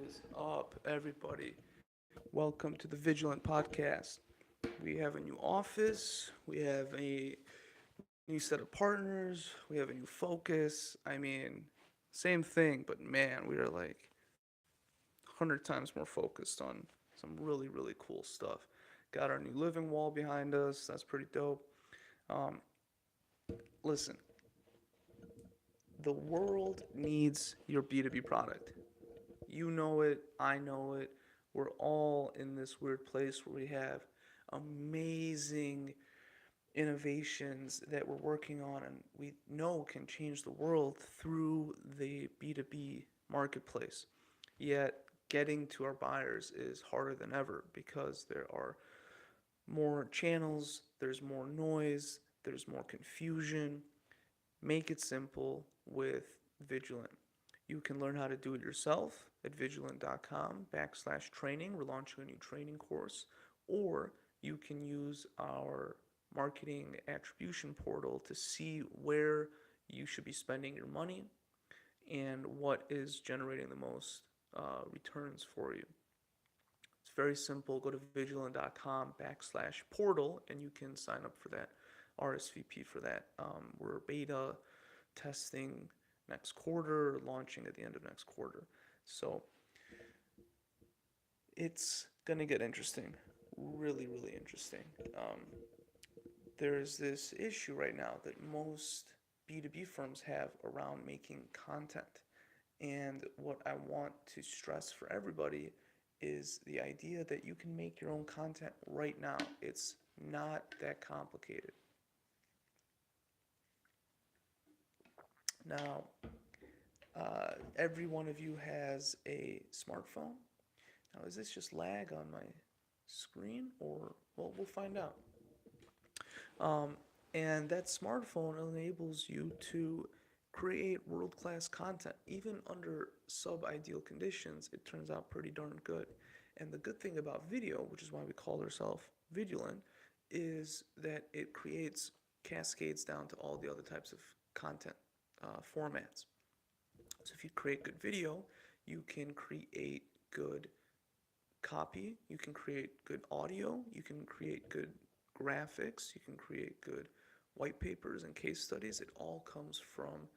is up, everybody? Welcome to the Vidulant Podcast. We have a new office, we have a new set of partners, we have a new focus. Same thing, but man, we are like 100 times more focused on some really, really cool stuff. Got our new living wall behind us, that's pretty dope. Um, Listen, the world needs your B2B product. You know it, I know it. We're all in this weird place where we have amazing innovations that we're working on and we know can change the world through the B2B marketplace. Yet getting to our buyers is harder than ever because there are more channels, there's more noise, there's more confusion. Make it simple with Vidulant. You can learn how to do it yourself at vidulant.com/training. We're launching a new training course. Or you can use our marketing attribution portal to see where you should be spending your money and what is generating the most returns for you. It's very simple. Go to vidulant.com/portal and you can sign up for that RSVP for that. We're beta testing next quarter, launching at the end of next quarter. So it's going to get interesting. Really, really interesting. There's this issue right now that most B2B firms have around making content. And what I want to stress for everybody is the idea that you can make your own content right now. It's not that complicated. Now, every one of you has a smartphone. Now, is this just lag on my screen or, well, we'll find out. Um, and that smartphone enables you to create world class content. Even under sub ideal conditions, it turns out pretty darn good. And the good thing about video, which is why we call ourselves Vidulant, is that it creates cascades down to all the other types of content formats. So if you create good video, you can create good copy, you can create good audio, you can create good graphics, you can create good white papers and case studies. It all comes from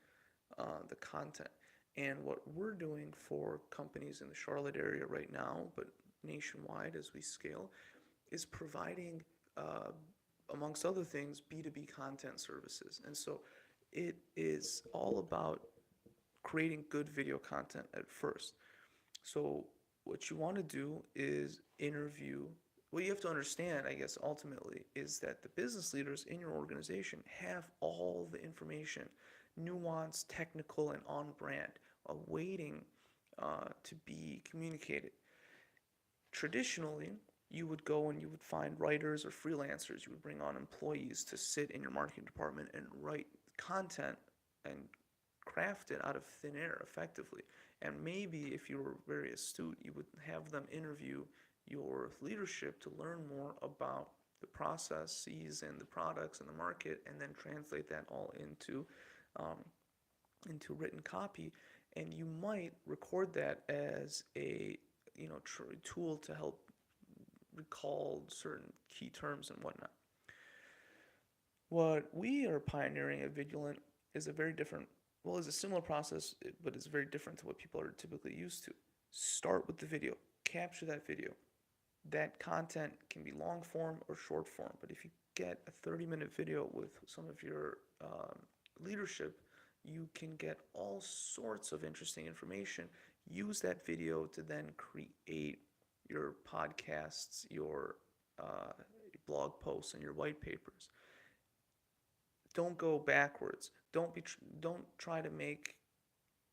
the content. And what we're doing for companies in the Charlotte area right now, but nationwide as we scale, is providing, amongst other things, B2B content services. And so it is all about creating good video content at first. So what you want to do is interview. What you have to understand, I guess, ultimately, is that the business leaders in your organization have all the information, nuanced, technical, and on brand, awaiting to be communicated. Traditionally, you would go and you would find writers or freelancers. You would bring on employees to sit in your marketing department and write content and craft it out of thin air effectively. And maybe if you were very astute, you would have them interview your leadership to learn more about the processes and the products and the market, and then translate that all um, into written copy. And you might record that as a tool to help recall certain key terms and whatnot. What we are pioneering at Vigilant is a very different, well, it's a similar process, but it's very different to what people are typically used to. Start with the video, capture that video. That content can be long form or short form, but if you get a 30-minute video with some of your leadership, you can get all sorts of interesting information. Use that video to then create your podcasts, your blog posts, and your white papers. Don't go backwards. Don't try to make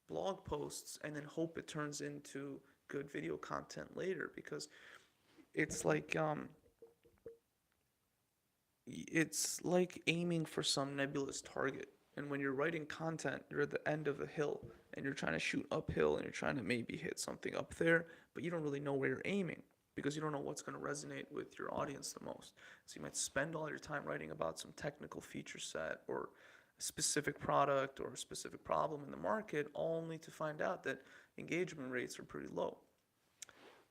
blog posts and then hope it turns into good video content later, because it's like um it's like aiming for some nebulous target. And when you're writing content, you're at the end of a hill and you're trying to shoot uphill and you're trying to maybe hit something up there, but you don't really know where you're aiming because you don't know what's going to resonate with your audience the most. So you might spend all your time writing about some technical feature set or a specific product or a specific problem in the market, only to find out that engagement rates are pretty low.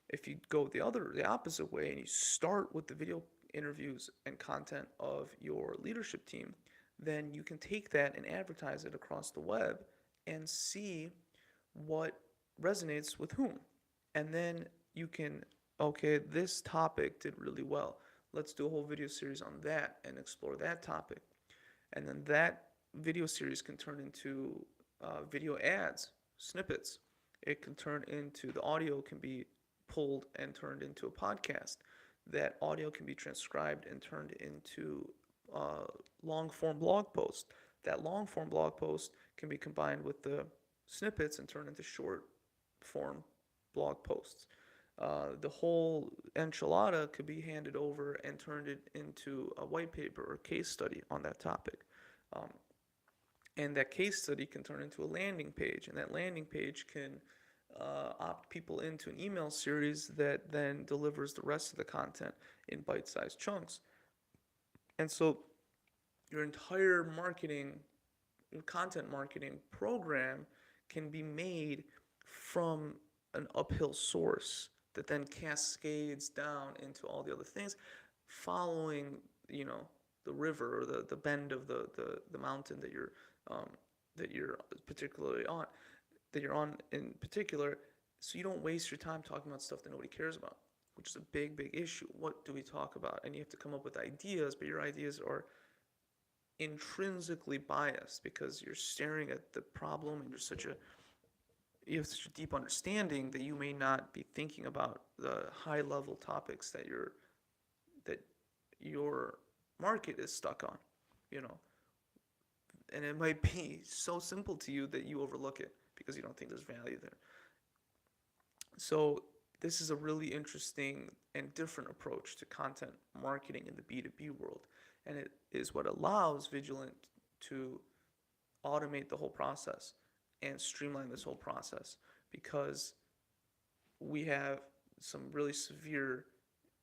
If you go the opposite way, and you start with the video interviews and content of your leadership team, then you can take that and advertise it across the web and see what resonates with whom. And then you can, okay, this topic did really well. Let's do a whole video series on that and explore that topic. And then that video series can turn into video ads, snippets. It can turn into, the audio can be pulled and turned into a podcast. That audio can be transcribed and turned into long form blog post. That long form blog post can be combined with the snippets and turned into short form blog posts. The whole enchilada could be handed over and turned it into a white paper or case study on that topic. Um, and that case study can turn into a landing page, and that landing page can opt people into an email series that then delivers the rest of the content in bite-sized chunks. And so your entire content marketing program can be made from an uphill source that then cascades down into all the other things, following, the river or the bend of the mountain that you're particularly on, that you're on in particular, so you don't waste your time talking about stuff that nobody cares about, which is a big, big issue. What do we talk about? And you have to come up with ideas, but your ideas are intrinsically biased because you're staring at the problem and you have such a deep understanding that you may not be thinking about the high level topics that your market is stuck on, you know. And it might be so simple to you that you overlook it because you don't think there's value there. So this is a really interesting and different approach to content marketing in the B2B world. And it is what allows Vidulant to automate the whole process and streamline this whole process, because we have some really severe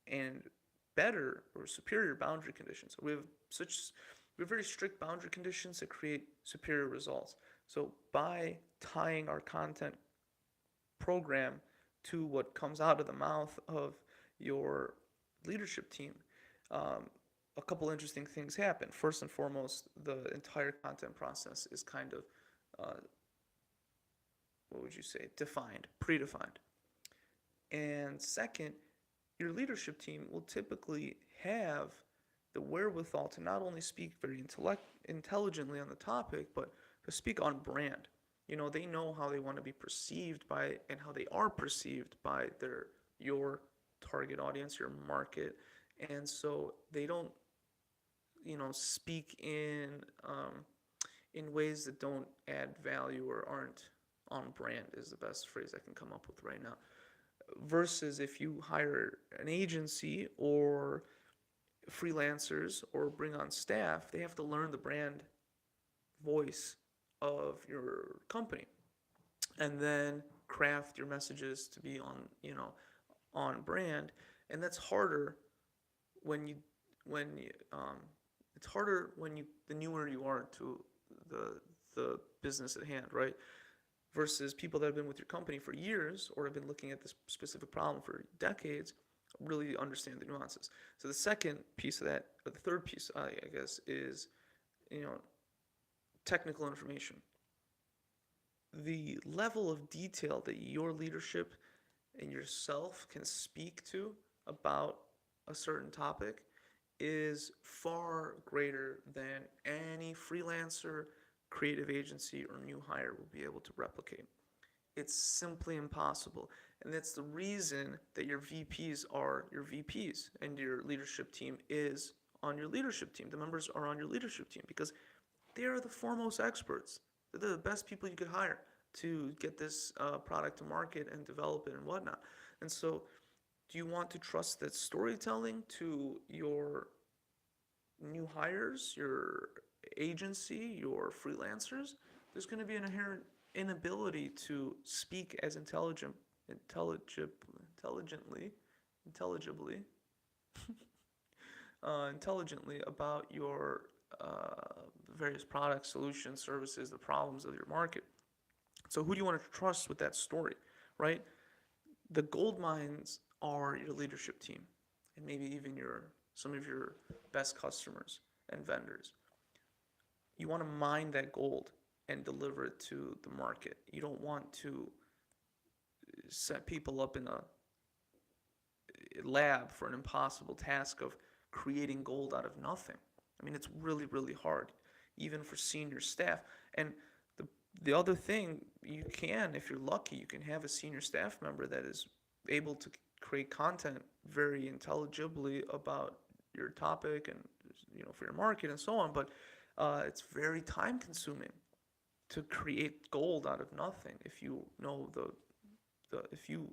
and better or superior boundary conditions. We have very strict boundary conditions that create superior results. So by tying our content program to what comes out of the mouth of your leadership team, a couple interesting things happen. First and foremost, the entire content process is kind of, predefined. And second, your leadership team will typically have the wherewithal to not only speak very intelligently on the topic, but to speak on brand. They know how they want to be perceived by, and how they are perceived by your target audience, your market. And so they don't, speak in ways that don't add value or aren't on brand, is the best phrase I can come up with right now. Versus if you hire an agency or freelancers or bring on staff, they have to learn the brand voice of your company and then craft your messages to be on brand. And that's harder the newer you are to the business at hand, right? Versus people that have been with your company for years or have been looking at this specific problem for decades really understand the nuances. So the second piece of that, or the third piece, I guess, is technical information. The level of detail that your leadership and yourself can speak to about a certain topic is far greater than any freelancer, creative agency, or new hire will be able to replicate. It's simply impossible. And that's the reason that your VPs are your VPs and your leadership team is on your leadership team. The members are on your leadership team because they are the foremost experts. They're the best people you could hire to get this product to market and develop it and whatnot. And so do you want to trust that storytelling to your new hires, your agency, your freelancers? There's going to be an inherent inability to speak as intelligibly about your various products, solutions, services, the problems of your market. So who do you want to trust with that story, right? The gold mines are your leadership team and maybe even some of your best customers and vendors. You want to mine that gold and deliver it to the market. You don't want to set people up in a lab for an impossible task of creating gold out of nothing. I mean, it's really, really hard, even for senior staff. And the the other thing, you can, if you're lucky, you can have a senior staff member that is able to create content very intelligibly about your topic and for your market and so on. But it's very time consuming to create gold out of nothing if you know the if you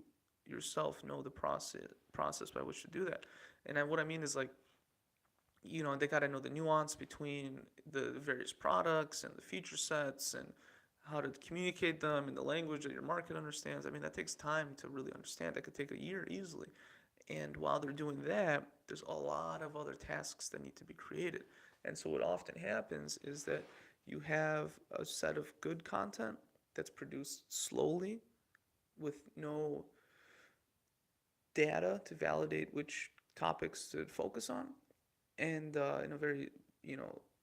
yourself know the process by which to do that. And what I mean is, like, they got to know the nuance between the various products and the feature sets and how to communicate them in the language that your market understands. I mean, that takes time to really understand. That could take a year easily. And while they're doing that, there's a lot of other tasks that need to be created. And so what often happens is that you have a set of good content that's produced slowly with no data to validate which topics to focus on, and in a very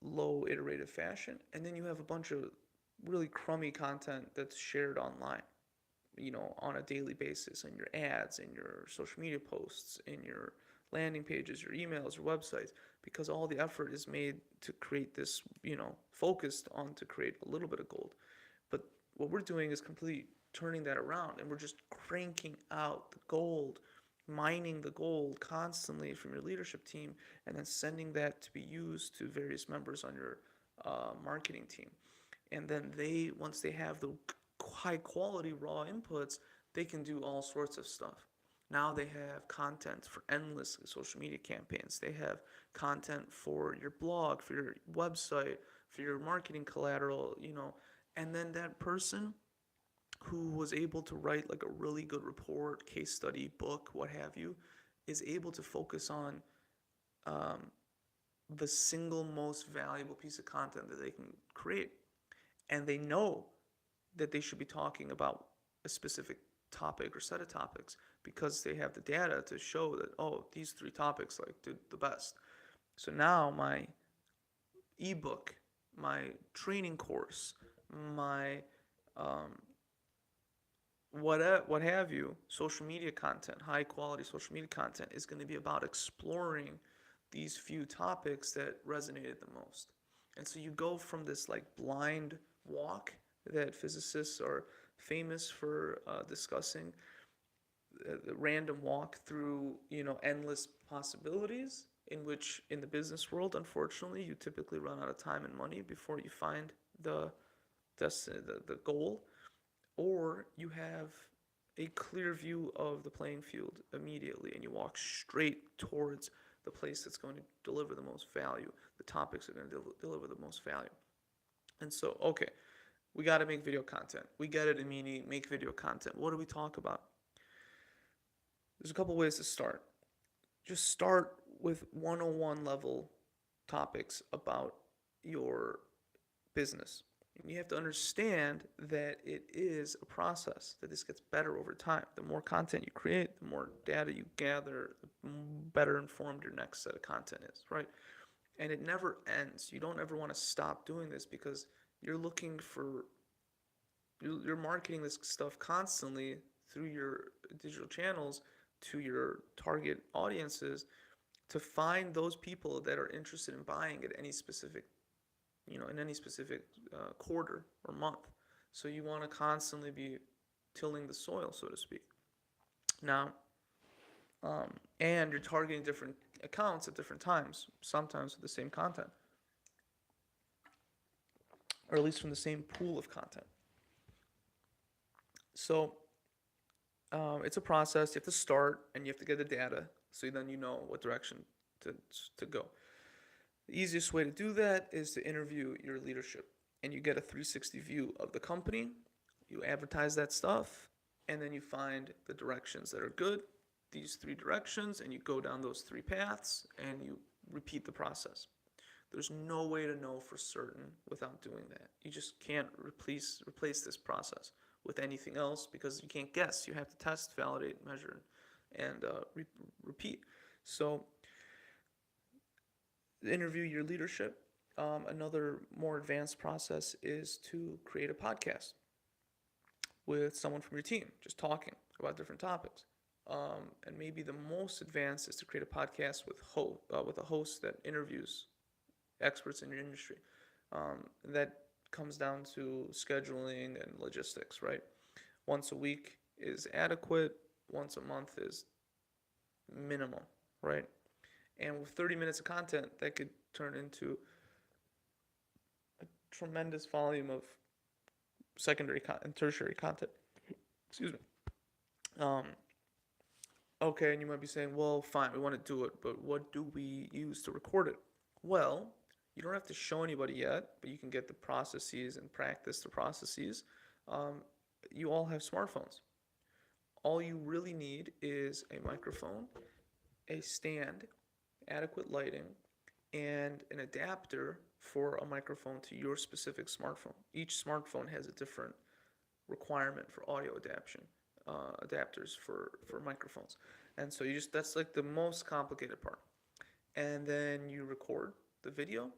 low iterative fashion. And then you have a bunch of really crummy content that's shared online, on a daily basis, in your ads, in your social media posts, in your landing pages, your emails, your websites, because all the effort is made to create this, focused on to create a little bit of gold. But what we're doing is completely turning that around, and we're just cranking out the gold, mining the gold constantly from your leadership team, and then sending that to be used to various members on your marketing team. And then once they have the high quality raw inputs, they can do all sorts of stuff. Now they have content for endless social media campaigns. They have content for your blog, for your website, for your marketing collateral, and then that person who was able to write like a really good report, case study, book, what have you, is able to focus on the single most valuable piece of content that they can create. And they know that they should be talking about a specific topic or set of topics because they have the data to show that, oh, these three topics like did the best. So now my ebook, my training course, my what have you, social media content, high quality social media content, is going to be about exploring these few topics that resonated the most. And so you go from this like blind walk that physicists are famous for discussing, the random walk through endless possibilities, in which in the business world, unfortunately, you typically run out of time and money before you find the goal. Or you have a clear view of the playing field immediately, and you walk straight towards the place that's going to deliver the most value, the topics that are going to deliver the most value. And so, okay, we got to make video content. We get it, Amini, make video content. What do we talk about? There's a couple ways to start. Just start with 101 level topics about your business. And you have to understand that it is a process, that this gets better over time. The more content you create, the more data you gather, the better informed your next set of content is, right? And it never ends. You don't ever want to stop doing this because you're marketing this stuff constantly through your digital channels to your target audiences to find those people that are interested in buying at any specific in any specific quarter or month. So you want to constantly be tilling the soil, so to speak. Now, and you're targeting different accounts at different times, sometimes with the same content, or at least from the same pool of content. So it's a process. You have to start, and you have to get the data, so then you know what direction to go. The easiest way to do that is to interview your leadership, and you get a 360 view of the company. You advertise that stuff, and then you find the directions that are good, these three directions, and you go down those three paths, and you repeat the process. There's no way to know for certain without doing that. You just can't replace this process with anything else because you can't guess. You have to test, validate, measure, and repeat. So, interview your leadership. Another more advanced process is to create a podcast with someone from your team, just talking about different topics. And maybe the most advanced is to create a podcast with a host that interviews experts in your industry. That comes down to scheduling and logistics, right? Once a week is adequate. Once a month is minimum, right? And with 30 minutes of content, that could turn into a tremendous volume of secondary and tertiary content. Excuse me. Um, okay, and you might be saying, well, fine, we want to do it, but what do we use to record it? Well, you don't have to show anybody yet, but you can get the processes and practice the processes. You all have smartphones. All you really need is a microphone, a stand, adequate lighting, and an adapter for a microphone to your specific smartphone. Each smartphone has a different requirement for audio adapters for microphones. And so that's like the most complicated part. And then you record the video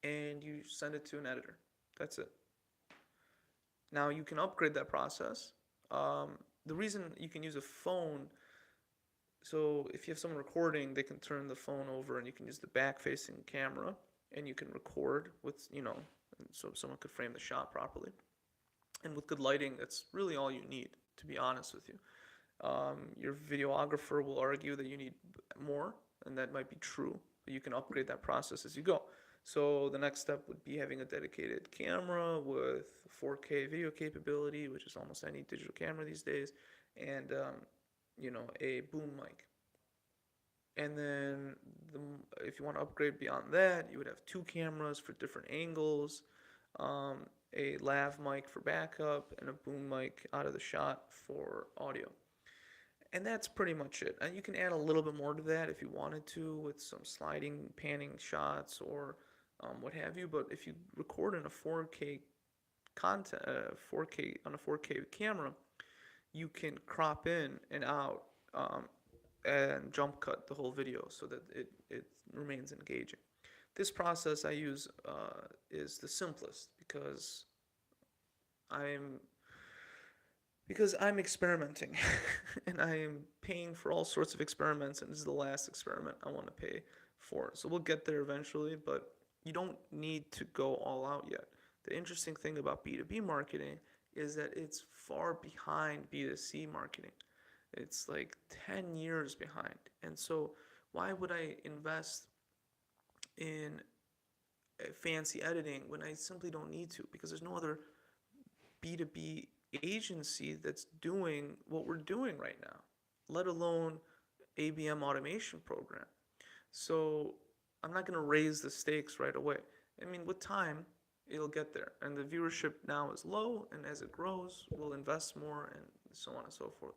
and you send it to an editor. That's it. Now you can upgrade that process. The reason you can use a phone, so if you have someone recording, they can turn the phone over and you can use the back-facing camera and you can record with, so someone could frame the shot properly. And with good lighting, that's really all you need, to be honest with you. Your videographer will argue that you need more, and that might be true, but you can upgrade that process as you go. So the next step would be having a dedicated camera with 4K video capability, which is almost any digital camera these days, and a boom mic. And then if you want to upgrade beyond that, you would have 2 cameras for different angles, a lav mic for backup, and a boom mic out of the shot for audio. And that's pretty much it. And you can add a little bit more to that if you wanted to, with some sliding, panning shots or what have you. But if you record in a 4K content, 4K on a 4K camera, you can crop in and out and jump cut the whole video so that it remains engaging. This process I use is the simplest because I'm experimenting and I am paying for all sorts of experiments, and this is the last experiment I want to pay for. So we'll get there eventually, but you don't need to go all out yet. The interesting thing about B2B marketing is that it's far behind B2C marketing. It's like 10 years behind. And so why would I invest in fancy editing when I simply don't need to? Because there's no other B2B agency that's doing what we're doing right now, let alone ABM automation program. So I'm not going to raise the stakes right away. I mean, with time, it'll get there. And the viewership now is low, and as it grows, we'll invest more and so on and so forth.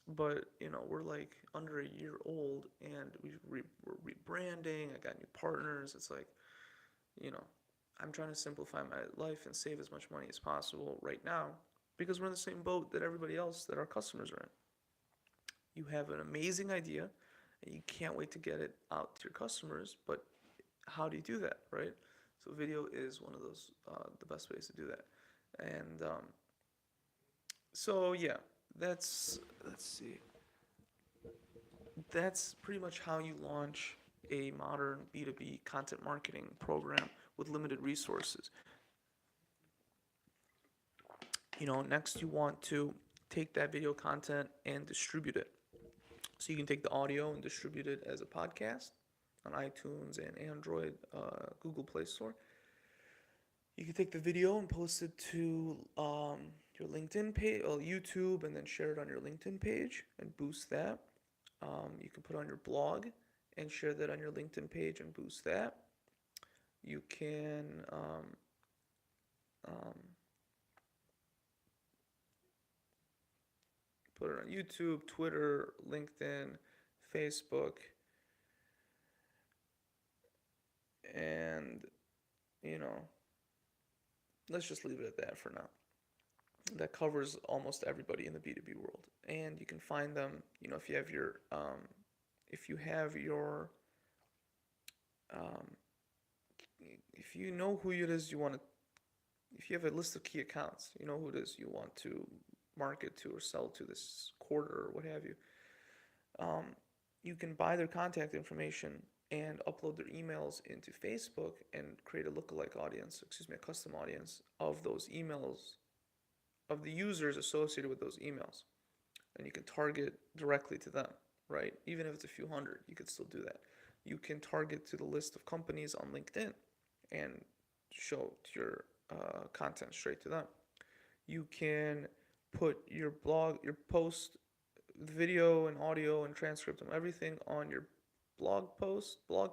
But, we're like under a year old, and we're rebranding. I got new partners. It's like, I'm trying to simplify my life and save as much money as possible right now because we're in the same boat that everybody else that our customers are in. You have an amazing idea and you can't wait to get it out to your customers, but how do you do that, right? So video is one of those, the best ways to do that. And so yeah, let's see. That's pretty much how you launch a modern B2B content marketing program with limited resources. Next you want to take that video content and distribute it. So you can take the audio and distribute it as a podcast on iTunes and Android, Google Play Store. You can take the video and post it to your LinkedIn page, YouTube, and then share it on your LinkedIn page and boost that. You can put it on your blog and share that on your LinkedIn page and boost that. You can put it on YouTube, Twitter, LinkedIn, Facebook, and let's just leave it at that for now. that covers almost everybody in the B2B world. And you can find them, if you have if you have your, um, if you know who it is you want to, if you have a list of key accounts, you know who it is you want to market to or sell to this quarter or what have you, um, you can buy their contact information and upload their emails into Facebook and create a lookalike audience, excuse me, a custom audience of those emails, of the users associated with those emails. And you can target directly to them, right? Even if it's a few hundred, you could still do that. You can target to the list of companies on LinkedIn and show your content straight to them. You can put your blog, your post, video and audio and transcript and everything on your blog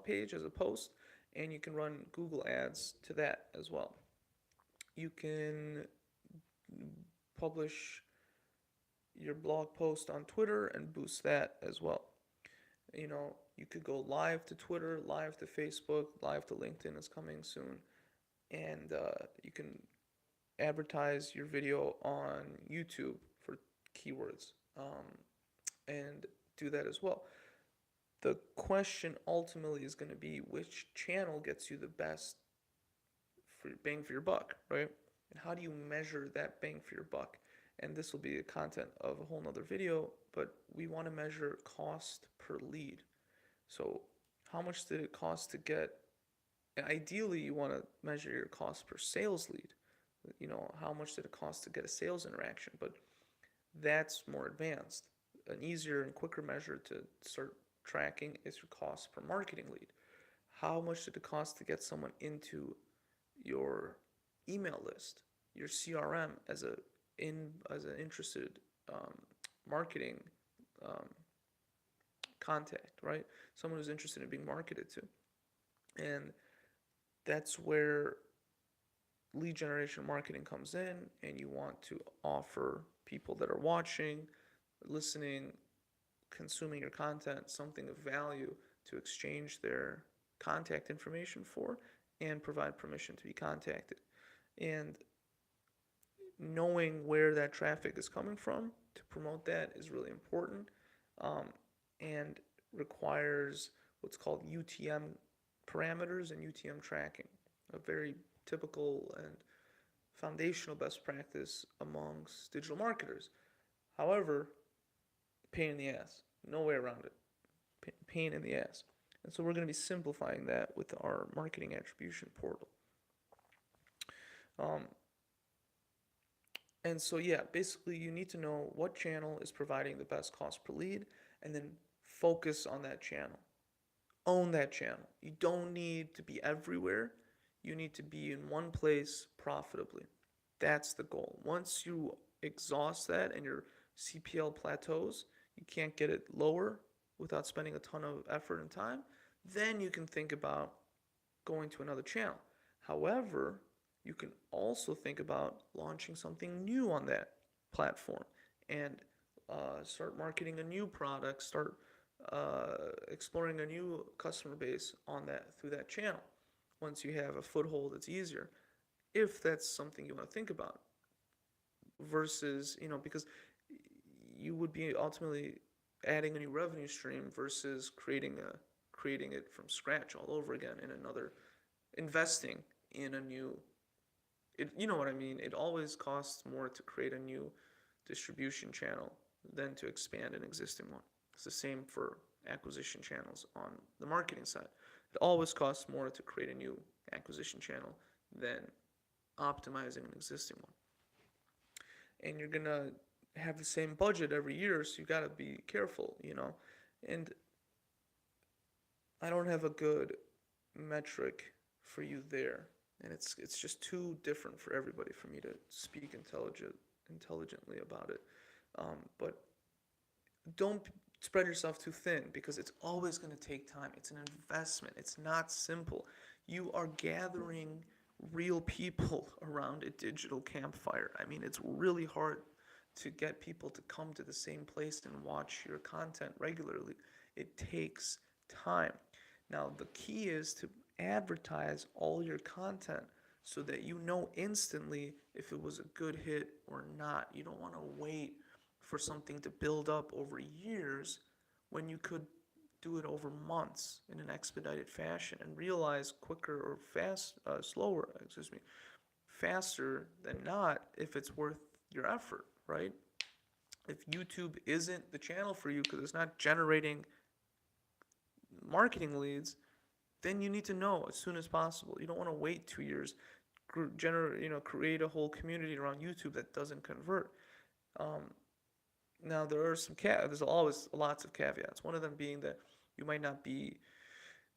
page as a post, and you can run Google ads to that as well. You can publish your blog post on Twitter and boost that as well. You could go live to Twitter, live to Facebook, live to LinkedIn is coming soon, and you can advertise your video on YouTube for keywords, and do that as well. The question ultimately is going to be which channel gets you the best for bang for your buck, right? And how do you measure that bang for your buck? And this will be the content of a whole nother video, but we want to measure cost per lead. So how much did it cost to get, and ideally you want to measure your cost per sales lead. How much did it cost to get a sales interaction? But that's more advanced. An easier and quicker measure to start tracking is your cost per marketing lead. How much did it cost to get someone into your email list, your CRM as an interested marketing um, contact, right? Someone who's interested in being marketed to. And that's where lead generation marketing comes in, and you want to offer people that are watching, listening, consuming your content something of value to exchange their contact information for and provide permission to be contacted. And knowing where that traffic is coming from to promote that is really important, and requires what's called UTM parameters and UTM tracking, a very typical and foundational best practice amongst digital marketers. However, pain in the ass, no way around it. Pain in the ass. And so we're going to be simplifying that with our marketing attribution portal. And so, yeah, basically you need to know what channel is providing the best cost per lead and then focus on that channel. Own that channel. You don't need to be everywhere. You need to be in one place profitably. That's the goal. Once you exhaust that and your CPL plateaus, you can't get it lower without spending a ton of effort and time, then you can think about going to another channel. However, you can also think about launching something new on that platform and start marketing a new product, start exploring a new customer base on that through that channel. Once you have a foothold, it's easier if that's something you want to think about. Versus, because you would be ultimately adding a new revenue stream versus creating it from scratch all over again in another, investing in a new, you know what I mean. It always costs more to create a new distribution channel than to expand an existing one. It's the same for acquisition channels on the marketing side. It always costs more to create a new acquisition channel than optimizing an existing one. And you're going to have the same budget every year, so you got to be careful, And I don't have a good metric for you there, and it's just too different for everybody for me to speak intelligently about it. But don't spread yourself too thin, because it's always going to take time. It's an investment. It's not simple. You are gathering real people around a digital campfire. I mean, it's really hard to get people to come to the same place and watch your content regularly. It takes time. Now, the key is to advertise all your content so that you know instantly if it was a good hit or not. You don't want to wait for something to build up over years when you could do it over months in an expedited fashion and realize quicker or faster than not if it's worth your effort, right? If YouTube isn't the channel for you because it's not generating marketing leads, then you need to know as soon as possible. You don't want to wait 2 years, create a whole community around YouTube that doesn't convert. Um, Now there are there's always lots of caveats. One of them being that you might not be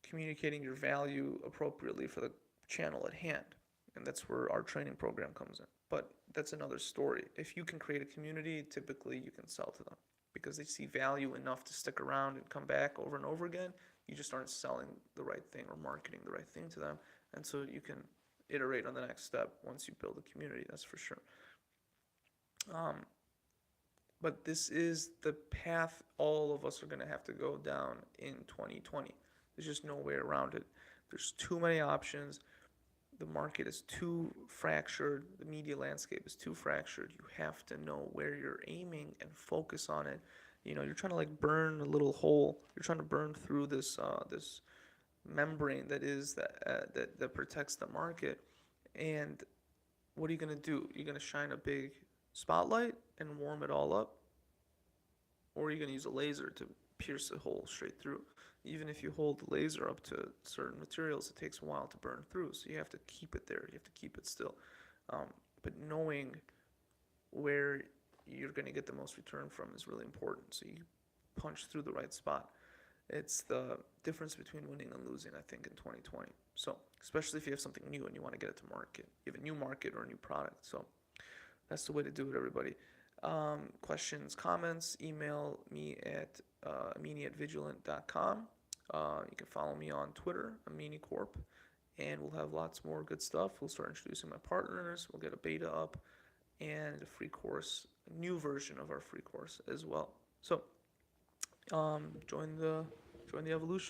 communicating your value appropriately for the channel at hand, and that's where our training program comes in. But that's another story. If you can create a community, typically you can sell to them because they see value enough to stick around and come back over and over again. You just aren't selling the right thing or marketing the right thing to them, and so you can iterate on the next step once you build a community. That's for sure. Um, but this is the path all of us are going to have to go down in 2020. There's just no way around it. There's too many options. The market is too fractured. The media landscape is too fractured. You have to know where you're aiming and focus on it. You're trying to like burn a little hole. You're trying to burn through this membrane that protects the market. And what are you gonna do? You're gonna shine a big spotlight and warm it all up, or are you gonna use a laser to pierce a hole straight through? Even if you hold the laser up to certain materials, it takes a while to burn through. So you have to keep it there. You have to keep it still. But knowing where you're going to get the most return from is really important. So you punch through the right spot. It's the difference between winning and losing, I think, in 2020. So especially if you have something new and you want to get it to market, you have a new market or a new product. So that's the way to do it, everybody. Questions, comments, email me at amini@vidulant.com. You can follow me on Twitter, Amini Corp, and we'll have lots more good stuff. We'll start introducing my partners. We'll get a beta up and a free course, a new version of our free course as well. So join the evolution.